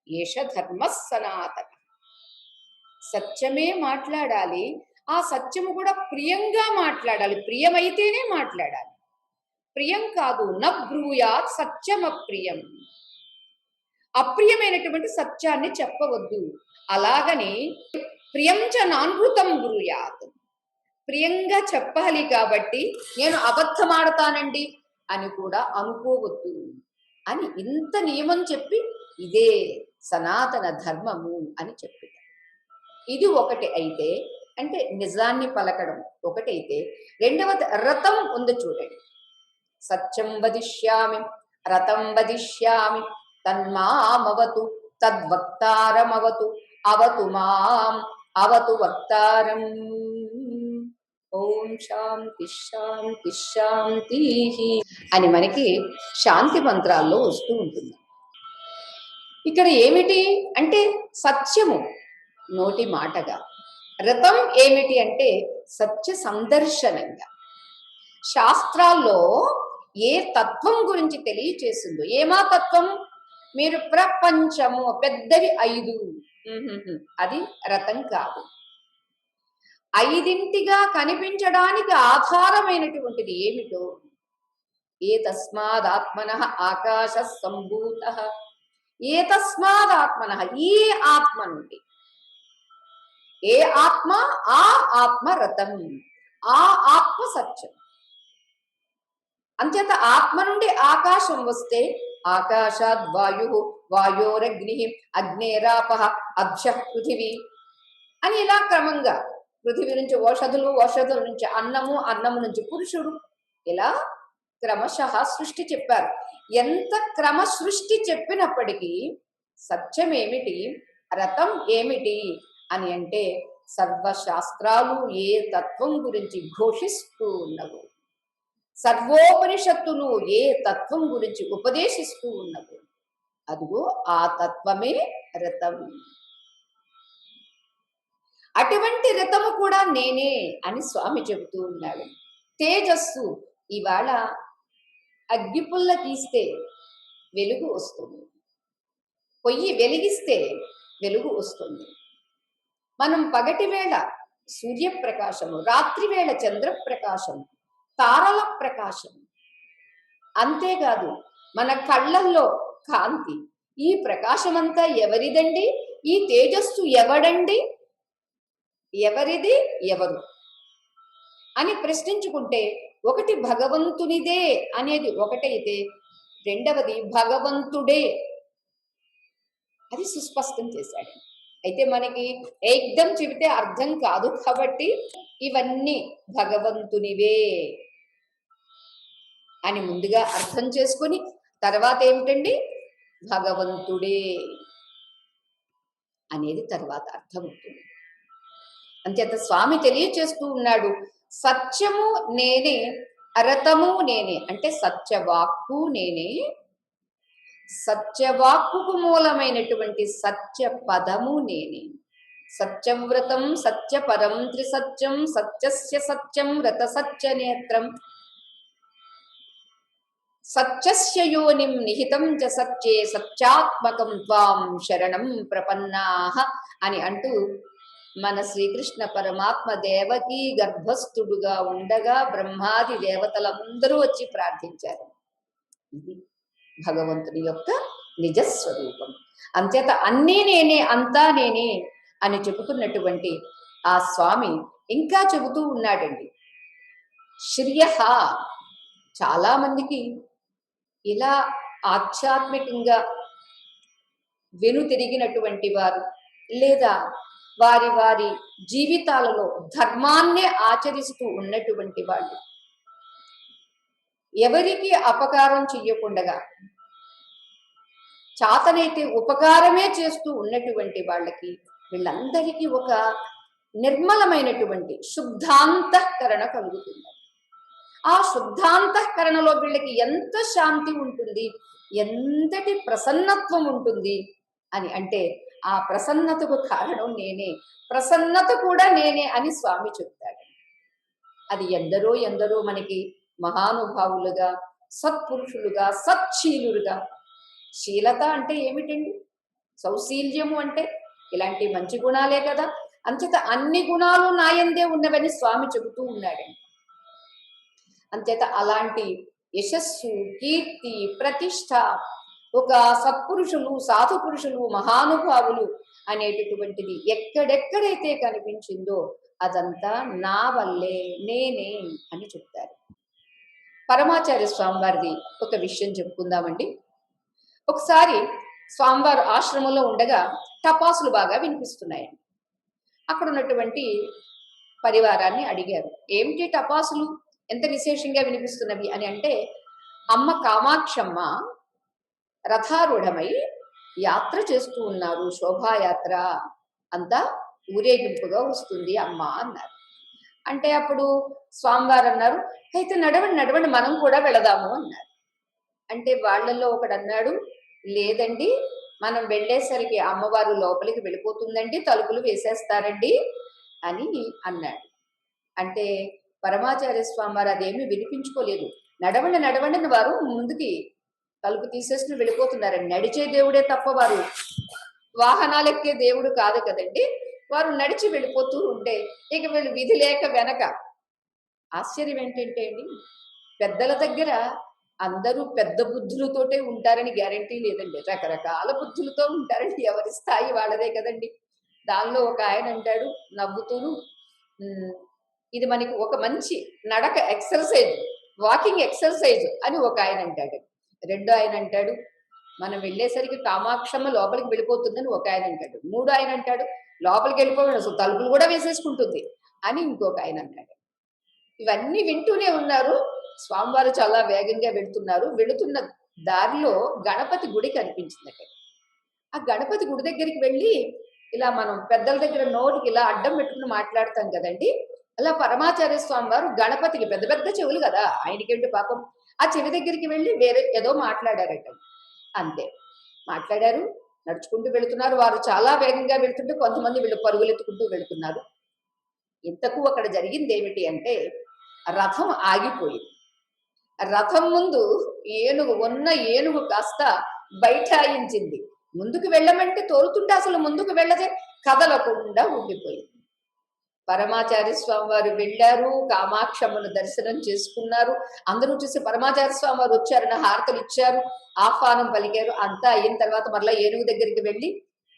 ఏష ధర్మ సనాతన. సత్యమే మాట్లాడాలి, ఆ సత్యము కూడా ప్రియంగా మాట్లాడాలి, ప్రియమైతేనే మాట్లాడాలి, ప్రియం కాదు. న బ్రూయాత్ సత్యమప్రియం, అప్రియమైనటువంటి సత్యాన్ని చెప్పవద్దు. అలాగని ప్రియం చ నానృతం బ్రూయాత్, ప్రియంగా చెప్పాలి కాబట్టి నేను అబద్ధమాడతానండి అని కూడా అనుకోవద్దు అని ఇంత నియమం చెప్పి ఇదే సనాతన ధర్మము అని చెప్పారు. ఇది ఒకటి అయితే, అంటే నిజాన్ని పలకడం ఒకటైతే, రెండవది రతం ఉంది చూడండి. సత్యం వదిష్యామి రతం వదిష్యామి తన్మామవతు తద్వక్తారమవతు అవతు మాం అవతు వక్తారం. ఓం శాంతి శాంతి శాంతి అని మనకి శాంతి మంత్రాల్లో వస్తూ ఉంటుంది. ఇక్కడ ఏమిటి అంటే సత్యము నోటి మాటగా, రతం ఏమిటి అంటే సత్య సందర్శనంగా. శాస్త్రాల్లో ఏ తత్వం గురించి తెలియచేసిందో, ఏమా తత్వం? మీరు ప్రపంచము పెద్దవి 5, అది రతం కాదు. 5ంటిగా కనిపించడానికి ఆధారమైనటువంటిది ఏమిటో, ఏ తస్మాదాత్మనః ఆకాశ సంభూతః, ఏ తస్మాదాత్మనః ఈ ఆత్మ నుండి. ఏ ఆత్మ? ఆ ఆత్మ రతం, ఆ ఆత్మ సత్యం. అంచేత ఆత్మ నుండి ఆకాశం వస్తే ఆకాశాద్ వాయు, వాయోరగ్ని, అగ్నేరాపః, అభ్యః పృథివీ అని ఇలా క్రమంగా పృథివీ నుంచి ఓషధులు, ఓషధుల నుంచి అన్నము, అన్నము నుంచి పురుషుడు, ఇలా క్రమశః సృష్టి చెప్పారు. ఎంత క్రమ సృష్టి చెప్పినప్పటికీ సత్యం ఏమిటి, రతం ఏమిటి అని అంటే సర్వశాస్త్రాలు ఏ తత్వం గురించి ఘోషిస్తూ ఉన్నవు. సర్వోపనిషత్తులు ఏ తత్వం గురించి ఉపదేశిస్తూ ఉన్నదో అదిగో ఆ తత్వమే రథం. అటువంటి రథము కూడా నేనే అని స్వామి చెబుతూ ఉన్నాడు. తేజస్సు, ఇవాళ అగ్గిపుల్ల తీస్తే వెలుగు వస్తుంది, పొయ్యి వెలిగిస్తే వెలుగు వస్తుంది. మనం పగటి వేళ సూర్యప్రకాశము, రాత్రి వేళ చంద్రప్రకాశము, తారల ప్రకాశం, అంతేకాదు మన కళ్ళల్లో కాంతి. ఈ ప్రకాశమంతా ఎవరిదండి? ఈ తేజస్సు ఎవడండి? ఎవరిది? ఎవరు అని ప్రశ్నించుకుంటే ఒకటి భగవంతునిదే అనేది ఒకటైతే, రెండవది భగవంతుడే అది సుస్పష్టం చేశాడు. అయితే మనకి ఏకదం చెబితే అర్థం కాదు కాబట్టి ఇవన్నీ భగవంతునివే అని ముందుగా అర్థం చేసుకుని తర్వాత ఏమిటండి భగవంతుడే అనేది తర్వాత అర్థమవుతుంది. అంచేత స్వామి తెలియచేస్తూ ఉన్నాడు, సత్యము నేనే, అరతము నేనే. అంటే సత్యవాక్కు నేనే, సత్యవాక్కుకు మూలమైనటువంటి సత్య పదము నేనే. సత్యవ్రతం సత్యపరం త్రిసత్యం సత్యస్య సత్యం వ్రత సత్య నేత్రం సత్యస్య యోనిం నిహితం చ సత్యే సత్యాత్మకం త్వాం శరణం ప్రపన్నాః అని అంటూ మన శ్రీకృష్ణ పరమాత్మ దేవకీ గర్భస్థుడుగా ఉండగా బ్రహ్మాది దేవతలందరూ వచ్చి ప్రార్థించారు. ఇది భగవంతుని యొక్క నిజస్వరూపం. అంచేత అన్నీ నేనే, అంతా నేనే అని చెబుతున్నటువంటి ఆ స్వామి ఇంకా చెబుతూ ఉన్నాడండి. శ్రియః, చాలా మందికి ఇలా ఆధ్యాత్మికంగా వెనుతిరిగినటువంటి వారు, లేదా వారి వారి జీవితాలలో ధర్మాన్నే ఆచరిస్తూ ఉన్నటువంటి వాళ్ళు, ఎవరికి అపకారం చెయ్యకుండా చాతనైతే ఉపకారమే చేస్తూ ఉన్నటువంటి వాళ్ళకి, వీళ్ళందరికీ ఒక నిర్మలమైనటువంటి శుద్ధాంతఃకరణ కలుగుతుంది. ఆ శుద్ధాంతఃకరణలో వీళ్ళకి ఎంత శాంతి ఉంటుంది, ఎంతటి ప్రసన్నత్వం ఉంటుంది అని అంటే ఆ ప్రసన్నతకు కారణం నేనే, ప్రసన్నత కూడా నేనే అని స్వామి చెప్తాడు. అది ఎందరో ఎందరో మనకి మహానుభావులుగా, సత్పురుషులుగా, సచ్చీలులుగా. శీలత అంటే ఏమిటండి? సౌశీల్యము అంటే ఇలాంటి మంచి గుణాలే కదా. అంచేత అన్ని గుణాలు నాయందే ఉన్నవని స్వామి చెబుతూ ఉన్నాడండి. అంచేత అలాంటి యశస్సు, కీర్తి, ప్రతిష్ట ఒక సత్పురుషులు, సాధు పురుషులు, మహానుభావులు అనేటటువంటిది ఎక్కడెక్కడైతే కనిపించిందో అదంతా నా వల్లే, నేనే అని చెప్తారు. పరమాచార్య స్వామివారిది ఒక విషయం చెప్పుకుందామండి. ఒకసారి స్వామివారు ఆశ్రమంలో ఉండగా టపాసులు బాగా వినిపిస్తున్నాయండి. అక్కడ ఉన్నటువంటి పరివారాన్ని అడిగారు, ఏమిటి టపాసులు ఎంత విశేషంగా వినిపిస్తున్నవి అని అంటే, అమ్మ కామాక్షమ్మ రథారూఢమై యాత్ర చేస్తూ ఉన్నారు, శోభాయాత్ర అంతా ఊరేగింపుగా వస్తుంది అమ్మ అన్నారు. అంటే అప్పుడు స్వామివారు అన్నారు, అయితే నడవండి నడవండి మనం కూడా వెళదాము అన్నారు. అంటే వాళ్ళల్లో ఒకడు అన్నాడు, లేదండి మనం వెళ్ళేసరికి అమ్మవారు లోపలికి వెళ్ళిపోతుందండి, తలుపులు వేసేస్తారండి అని అన్నాడు. అంటే పరమాచార్య స్వామి వారు అదేమీ వినిపించుకోలేదు. నడవండి నడవండి వారు ముందుకి తలుపు తీసేసుకుని వెళ్ళిపోతున్నారండి. నడిచే దేవుడే తప్ప వారు వాహనాలెక్కే దేవుడు కాదు కదండి. వారు నడిచి వెళ్ళిపోతూ ఉంటే ఇక వీళ్ళు విధి లేక వెనక. ఆశ్చర్యం ఏంటంటే అండి, పెద్దల దగ్గర అందరూ పెద్ద బుద్ధులతోటే ఉంటారని గ్యారంటీ లేదండి. రకరకాల బుద్ధులతో ఉంటారని, ఎవరి స్థాయి వాళ్ళదే కదండి. దానిలో ఒక ఆయన అంటాడు నవ్వుతూను, ఇది మనకి ఒక మంచి నడక ఎక్సర్సైజ్, వాకింగ్ ఎక్సర్సైజ్ అని ఒక ఆయన అంటాడు. రెండో ఆయన అంటాడు, మనం వెళ్ళేసరికి కామాక్షమ్మ లోపలికి వెళ్ళిపోతుందని ఒక ఆయన అంటాడు. మూడో ఆయన అంటాడు, లోపలికి వెళ్ళిపోవడం అసలు తలుపులు కూడా వేసేసుకుంటుంది అని ఇంకొక ఆయన అంటాడు. ఇవన్నీ వింటూనే ఉన్నారు. స్వామివారు చాలా వేగంగా వెళుతున్నారు. వెళుతున్న దారిలో గణపతి గుడి కనిపించిందట. ఆ గణపతి గుడి దగ్గరికి వెళ్ళి ఇలా మనం పెద్దల దగ్గర నోటికి ఇలా అడ్డం పెట్టుకుని మాట్లాడతాం కదండి, అలా పరమాచార్య స్వామి వారు గణపతికి పెద్ద పెద్ద చెవులు కదా, ఆయనకేంటి పాపం, ఆ చెవి దగ్గరికి వెళ్ళి వేరే ఏదో మాట్లాడారట. అంతే మాట్లాడారు, నడుచుకుంటూ వెళుతున్నారు. వారు చాలా వేగంగా వెళుతుంటే కొంతమంది వీళ్ళు పరుగులెత్తుకుంటూ వెళుతున్నారు. ఇంతకు అక్కడ జరిగింది ఏమిటి అంటే, రథం ఆగిపోయింది. రథం ముందు ఏనుగు కాస్త బైఠాయించింది. ముందుకు వెళ్ళమంటే తోలుతుంటే అసలు ముందుకు వెళ్ళదే, కదలకుండా ఉండిపోయింది. పరమాచార్య స్వామి వారు వెళ్ళారు, కామాక్షమ్మను దర్శనం చేసుకున్నారు. అందరూ చూసి పరమాచార్య స్వామి వారు వచ్చారని హారతలు ఇచ్చారు, ఆహ్వానం పలికారు. అంతా అయిన తర్వాత మరలా ఏనుగు దగ్గరికి వెళ్ళి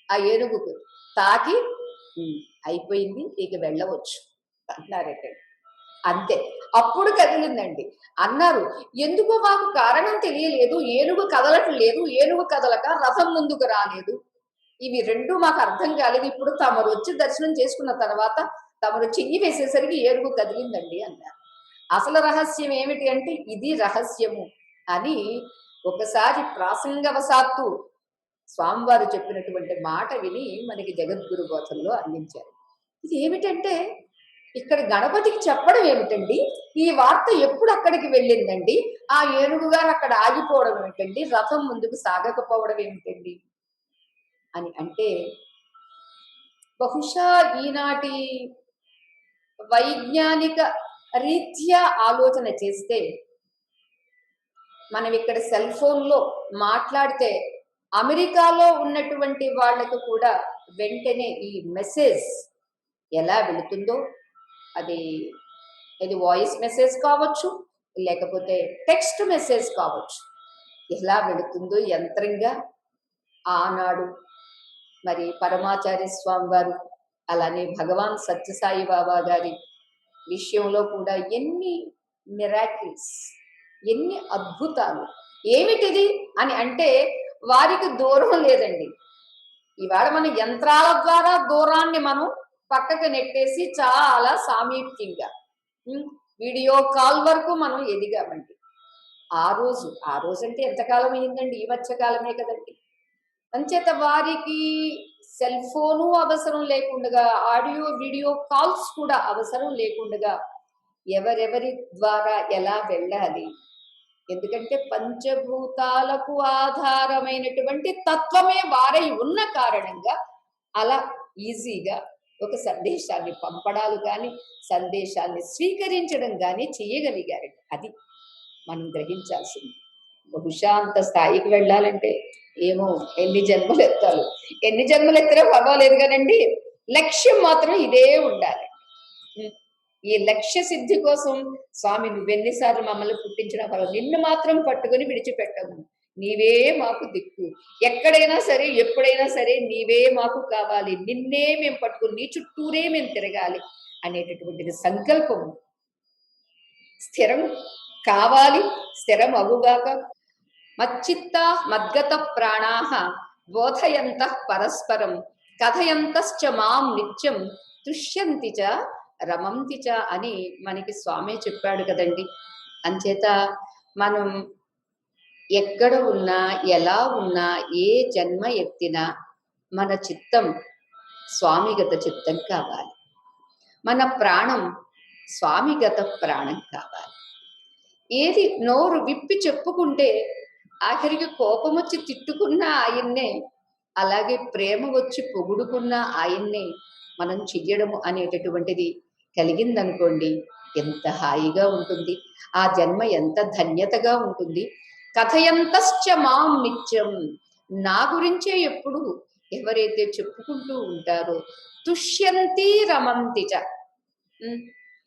ఆ ఏనుగుకు తాకి అయిపోయింది, ఇక వెళ్ళవచ్చు అన్నారట. అంతే, అప్పుడు కదిలిందండి. అన్నారు, ఎందుకో మాకు కారణం తెలియలేదు, ఏనుగు కదలట్లేదు, ఏనుగు కదలక రథం ముందుకు రాలేదు, ఇవి రెండు మాకు అర్థం కాలేదు. ఇప్పుడు తమరు వచ్చి దర్శనం చేసుకున్న తర్వాత తమరు చెయ్యి వేసేసరికి ఏనుగు కదిలిందండి అన్నారు. అసలు రహస్యం ఏమిటి అంటే, ఇది రహస్యము అని ఒకసారి ప్రాసంగవశాత్తు స్వామివారు చెప్పినటువంటి మాట విని మనకి జగద్గురు బోధనలో అందించారు. ఇది ఏమిటంటే, ఇక్కడ గణపతికి చెప్పడం ఏమిటండి, ఈ వార్త ఎప్పుడు అక్కడికి వెళ్ళిందండి, ఆ ఏనుగు గారు అక్కడ ఆగిపోవడం ఏమిటండి, రథం ముందుకు సాగకపోవడం ఏమిటండి అని అంటే, బహుశా ఈనాటి వైజ్ఞానిక రీత్యా ఆలోచన చేస్తే, మనం ఇక్కడ సెల్ ఫోన్లో మాట్లాడితే అమెరికాలో ఉన్నటువంటి వాళ్ళకు కూడా వెంటనే ఈ మెసేజ్ ఎలా వెళుతుందో, అది వాయిస్ మెసేజ్ కావచ్చు, లేకపోతే టెక్స్ట్ మెసేజ్ కావచ్చు, ఎలా వెళుతుందో యంత్రంగా ఆనాడు మరి పరమాచార్య స్వామి వారు, అలానే భగవాన్ సత్యసాయి బాబా గారి విషయంలో కూడా ఎన్ని మిరాకిల్స్, ఎన్ని అద్భుతాలు. ఏమిటిది అని అంటే, వారికి దూరం లేదండి. ఇవాళ మన యంత్రాల ద్వారా దూరాన్ని మనం పక్కకు నెట్టేసి చాలా సామీప్యంగా వీడియో కాల్ వరకు మనం ఎదిగామండి. ఆ రోజు అంటే ఎంతకాలం అయిందండి, ఈ మధ్య కాలమే కదండి. అంచేత వారికి సెల్ ఫోను అవసరం లేకుండా, ఆడియో వీడియో కాల్స్ కూడా అవసరం లేకుండా ఎవరెవరి ద్వారా ఎలా వెళ్ళాలి, ఎందుకంటే పంచభూతాలకు ఆధారమైనటువంటి తత్వమే వారై ఉన్న కారణంగా అలా ఈజీగా ఒక సందేశాన్ని పంపడాలు కానీ, సందేశాన్ని స్వీకరించడం కానీ చేయగలిగారు. అది మనం గ్రహించాల్సింది. బహుశా అంత స్థాయికి వెళ్ళాలంటే ఏమో ఎన్ని జన్మలు ఎత్తారో పర్వాలేదు కానండి, లక్ష్యం మాత్రం ఇదే ఉండాలి. ఈ లక్ష్య సిద్ధి కోసం స్వామి నువ్వెన్నిసార్లు మమ్మల్ని పుట్టించినా పర్వాలేదు, నిన్ను మాత్రం పట్టుకుని విడిచిపెట్టము, నీవే మాకు దిక్కు, ఎక్కడైనా సరే ఎప్పుడైనా సరే నీవే మాకు కావాలి, నిన్నే మేము పట్టుకుని నీ చుట్టూరే మేము తిరగాలి అనేటటువంటిది సంకల్పము స్థిరం కావాలి, స్థిరం అగుగాక. మచ్చిత్త మద్గత ప్రాణాః బోధయంతః పరస్పరం కథయంతశ్చ మాం నిత్యం తుష్యంతి చ రమంతి చ అని మనకి స్వామి చెప్పాడు కదండి. అంచేత మనం ఎక్కడ ఉన్నా, ఎలా ఉన్నా, ఏ జన్మ ఎత్తినా మన చిత్తం స్వామిగత చిత్తం కావాలి, మన ప్రాణం స్వామిగత ప్రాణం కావాలి. ఏది నోరు విప్పి చెప్పుకుంటే ఆఖరికి కోపం వచ్చి తిట్టుకున్నా ఆయన్నే, అలాగే ప్రేమ వచ్చి పొగుడుకున్నా ఆయన్నే మనం చెయ్యడము అనేటటువంటిది కలిగిందనుకోండి, ఎంత హాయిగా ఉంటుంది, ఆ జన్మ ఎంత ధన్యతగా ఉంటుంది. కథయంతశ్చ మాం నిత్యం, నా గురించే ఎప్పుడు ఎవరైతే చెప్పుకుంటూ ఉంటారో తుష్యంతి రమంతి చ.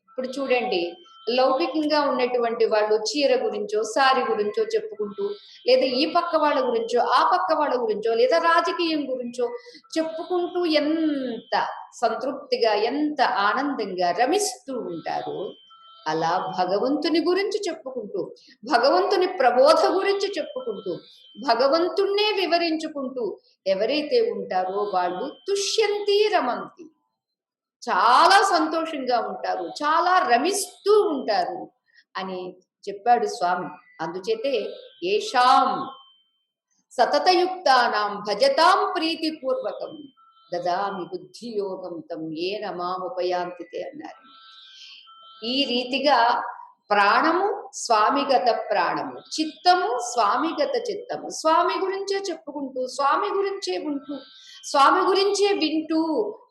ఇప్పుడు చూడండి, లౌకికంగా ఉన్నటువంటి వాళ్ళు చీర గురించో సారి గురించో చెప్పుకుంటూ, లేదా ఈ పక్క వాళ్ళ గురించో ఆ పక్క వాళ్ళ గురించో, లేదా రాజకీయం గురించో చెప్పుకుంటూ ఎంత సంతృప్తిగా, ఎంత ఆనందంగా రమిస్తూ ఉంటారు, అలా భగవంతుని గురించి చెప్పుకుంటూ, భగవంతుని ప్రబోధ గురించి చెప్పుకుంటూ, భగవంతుణ్ణే వివరించుకుంటూ ఎవరైతే ఉంటారో వాళ్ళు తుష్యంతి రమంతి, చాలా సంతోషంగా ఉంటారు, చాలా రమిస్తూ ఉంటారు అని చెప్పాడు స్వామి. అందుచేతే ఏషాం సతతయుక్తానాం భజతాం ప్రీతిపూర్వకం దదామి బుద్ధియోగం తం ఏన మాముపయాంతితే అన్నారు. ఈ రీతిగా ప్రాణము స్వామిగత ప్రాణము, చిత్తము స్వామిగత చిత్తము, స్వామి గురించే చెప్పుకుంటూ, స్వామి గురించే ఉంటూ, స్వామి గురించే వింటూ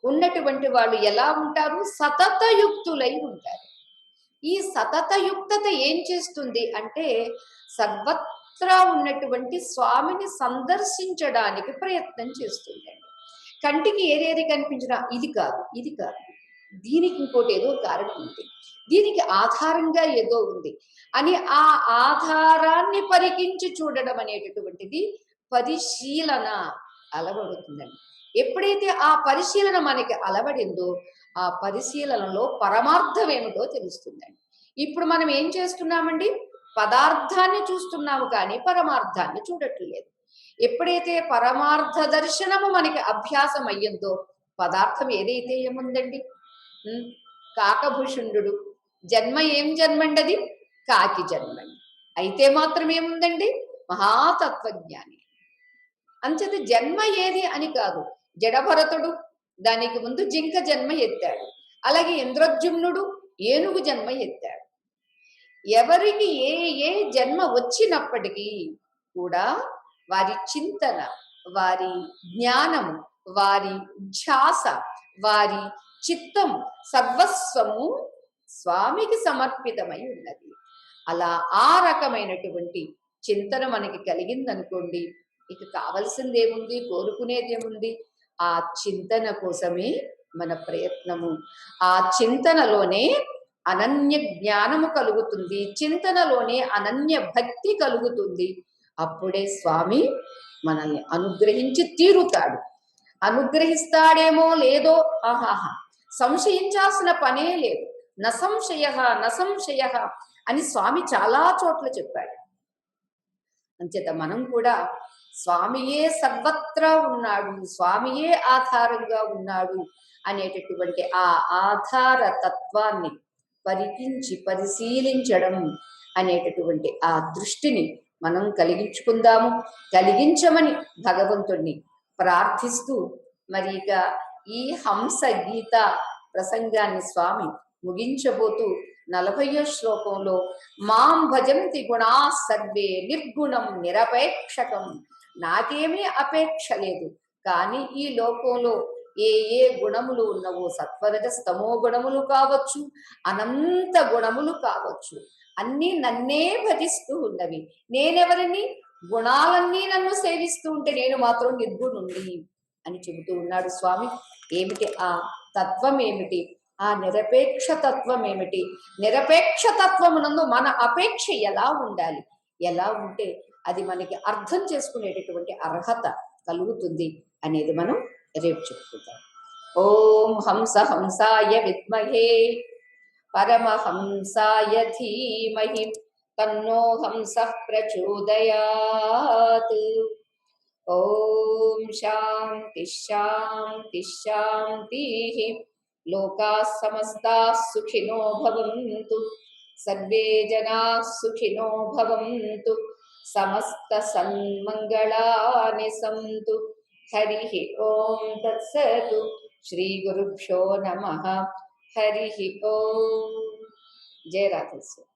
ఉన్నటువంటి వాళ్ళు ఎలా ఉంటారు? సతతయుక్తులై ఉంటారు. ఈ సతతయుక్తత ఏం చేస్తుంది అంటే సర్వత్రా ఉన్నటువంటి స్వామిని సందర్శించడానికి ప్రయత్నం చేస్తుందండి. కంటికి ఏదేది కనిపించినా ఇది కాదు, ఇది కాదు, దీనికి ఇంకోటి ఏదో కారణం ఉంది, దీనికి ఆధారంగా ఏదో ఉంది అని ఆ ఆధారాన్ని పరికించి చూడడం అనేటటువంటిది పరిశీలన అలవడుతుందండి. ఎప్పుడైతే ఆ పరిశీలన మనకి అలవడిందో ఆ పరిశీలనలో పరమార్థం ఏమిటో తెలుస్తుందండి. ఇప్పుడు మనం ఏం చేస్తున్నామండి? పదార్థాన్ని చూస్తున్నాము కానీ పరమార్థాన్ని చూడట్లేదు. ఎప్పుడైతే పరమార్థ దర్శనము మనకి అభ్యాసం అయ్యిందో పదార్థం ఏదైతే ఏముందండి? కాకభూషుండు జన్మ ఏం జన్మండది? కాకి జన్మండి. అయితే మాత్రం ఏముందండి? మహాతత్వజ్ఞాని. అంచేత జన్మ ఏది అని కాదు. జడభరతుడు దానికి ముందు జింక జన్మ ఎత్తాడు. అలాగే ఇంద్రజుమ్నుడు ఏనుగు జన్మ ఎత్తాడు. ఎవరికి ఏ ఏ జన్మ వచ్చినప్పటికీ కూడా వారి చింతన, వారి జ్ఞానము, వారి ధ్యాస, వారి చిత్తం, సర్వస్వము స్వామికి సమర్పితమై ఉన్నది. అలా ఆ రకమైనటువంటి చింతన మనకి కలిగిందనుకోండి, ఇక కావలసిందేముంది, కోరుకునేదేముంది? ఆ చింతన కోసమే మన ప్రయత్నము. ఆ చింతనలోనే అనన్య జ్ఞానము కలుగుతుంది, చింతనలోనే అనన్య భక్తి కలుగుతుంది. అప్పుడే స్వామి మనల్ని అనుగ్రహించి తీరుతాడు. అనుగ్రహిస్తాడేమో లేదో ఆహాహా సంశయించాల్సిన పనే లేదు. నసంశయ నసంశయ అని స్వామి చాలా చోట్ల చెప్పాడు. అంచేత మనం కూడా స్వామియే సర్వత్రా ఉన్నాడు, స్వామియే ఆధారంగా ఉన్నాడు అనేటటువంటి ఆ ఆధార తత్వాన్ని పరికించి పరిశీలించడం అనేటటువంటి ఆ దృష్టిని మనం కలిగించుకుందాము. కలిగించమని భగవంతుణ్ణి ప్రార్థిస్తూ మరి ఇక ఈ హంస గీత ప్రసంగాన్ని స్వామి ముగించబోతూ 40వ శ్లోకంలో మాం భజంతి గుణా సర్వే నిర్గుణం నిరపేక్షకం, నాకేమీ అపేక్ష లేదు, కానీ ఈ లోకంలో ఏ ఏ గుణములు ఉన్నవో సత్వరజస్తమో గుణములు కావచ్చు, అనంత గుణములు కావచ్చు, అన్నీ నన్నే భజిస్తూ ఉన్నవి. నేనెవరిని? గుణాలన్నీ నన్ను సేవిస్తూ ఉంటే నేను మాత్రం నిర్గుణుణ్ణి అని చెబుతూ ఉన్నాడు స్వామి. ఏమిటి ఆ తత్వం? ఏమిటి ఆ నిరపేక్ష తత్వం? ఏమిటి నిరపేక్ష తత్వమునందు మన అపేక్ష ఎలా ఉండాలి, ఎలా ఉంటే అది మనకి అర్థం చేసుకునేటటువంటి అర్హత కలుగుతుంది అనేది మనం రేపు చెప్పుకుందాం. ఓం హంస హంసాయ విద్మహే పరమహంసాయ ధీమహి తన్నో హంస ప్రచోదయాత్. ఓం శాంతి శాంతి శాంతి. లోకాః సమస్తాః సుఖినో భవంతు, సర్వే జనాః సుఖినో భవంతు, సమస్త సన్మంగళాని సంతు. హరి ఓం తత్సతు. శ్రీ గురుభ్యో నమః. హరి ఓం. జయ రాధేశ్వరి.